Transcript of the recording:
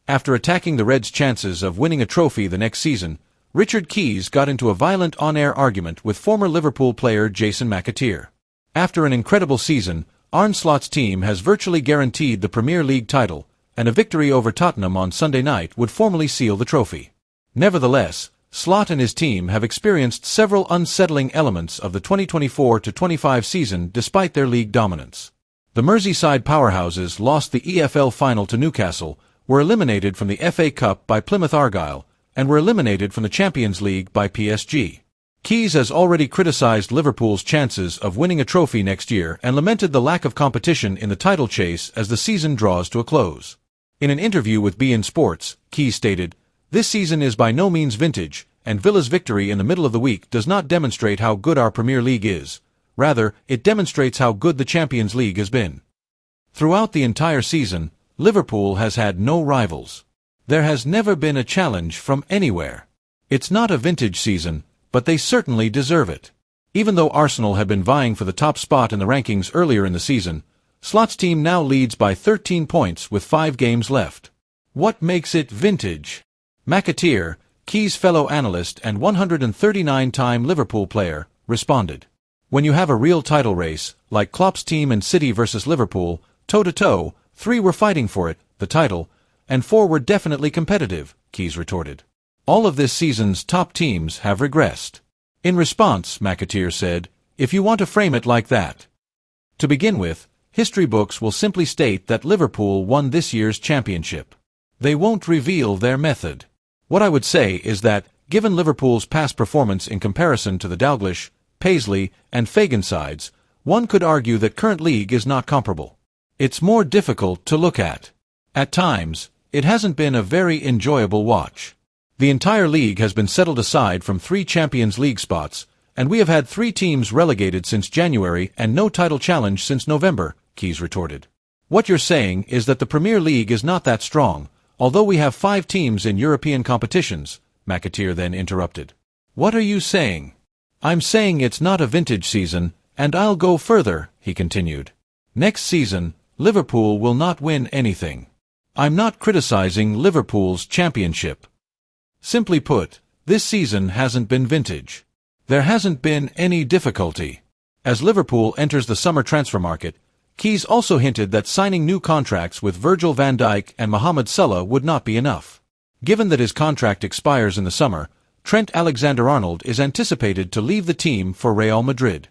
After attacking the Reds' chances of winning a trophy the next season, Richard Keys got into a violent on-air argument with former Liverpool player Jason McAteer. After an incredible season, Arne Slot's team has virtually guaranteed the Premier League title, and a victory over Tottenham on Sunday night would formally seal the trophy. Nevertheless, Slot and his team have experienced several unsettling elements of the 2024-25 season despite their league dominance. The Merseyside powerhouses lost the EFL final to Newcastle, were eliminated from the FA Cup by Plymouth Argyle, and were eliminated from the Champions League by PSG. Keys has already criticized Liverpool's chances of winning a trophy next year and lamented the lack of competition in the title chase as the season draws to a close. In an interview with beIN Sports, Keys stated, "This season is by no means vintage, and Villa's victory in the middle of the week does not demonstrate how good our Premier League is. Rather, it demonstrates how good the Champions League has been." Throughout the entire season, Liverpool has had no rivals. There has never been a challenge from anywhere. It's not a vintage season, but they certainly deserve it. Even though Arsenal had been vying for the top spot in the rankings earlier in the season, Slot's team now leads by 13 points with 5 games left. What makes it vintage? McAteer, Keys' fellow analyst and 139-time Liverpool player, responded. When you have a real title race, like Klopp's team and City versus Liverpool, toe-to-toe, 3 were fighting for it, the title, and 4 were definitely competitive, Keys retorted. All of this season's top teams have regressed. In response, McAteer said, "If you want to frame it like that. To begin with, history books will simply state that Liverpool won this year's championship. They won't reveal their method. What I would say is that, given Liverpool's past performance in comparison to the Dalglish, Paisley, and Fagan sides, one could argue that current league is not comparable. It's more difficult to look at. At times, it hasn't been a very enjoyable watch. The entire league has been settled aside from 3 Champions League spots, and we have had 3 teams relegated since January and no title challenge since November," Keys retorted. "What you're saying is that the Premier League is not that strong, although we have 5 teams in European competitions," McAteer then interrupted. "What are you saying?" "I'm saying it's not a vintage season, and I'll go further," he continued. "Next season, Liverpool will not win anything. I'm not criticizing Liverpool's championship. Simply put, this season hasn't been vintage. There hasn't been any difficulty." As Liverpool enters the summer transfer market, Keys also hinted that signing new contracts with Virgil van Dijk and Mohamed Salah would not be enough. Given that his contract expires in the summer, Trent Alexander-Arnold is anticipated to leave the team for Real Madrid.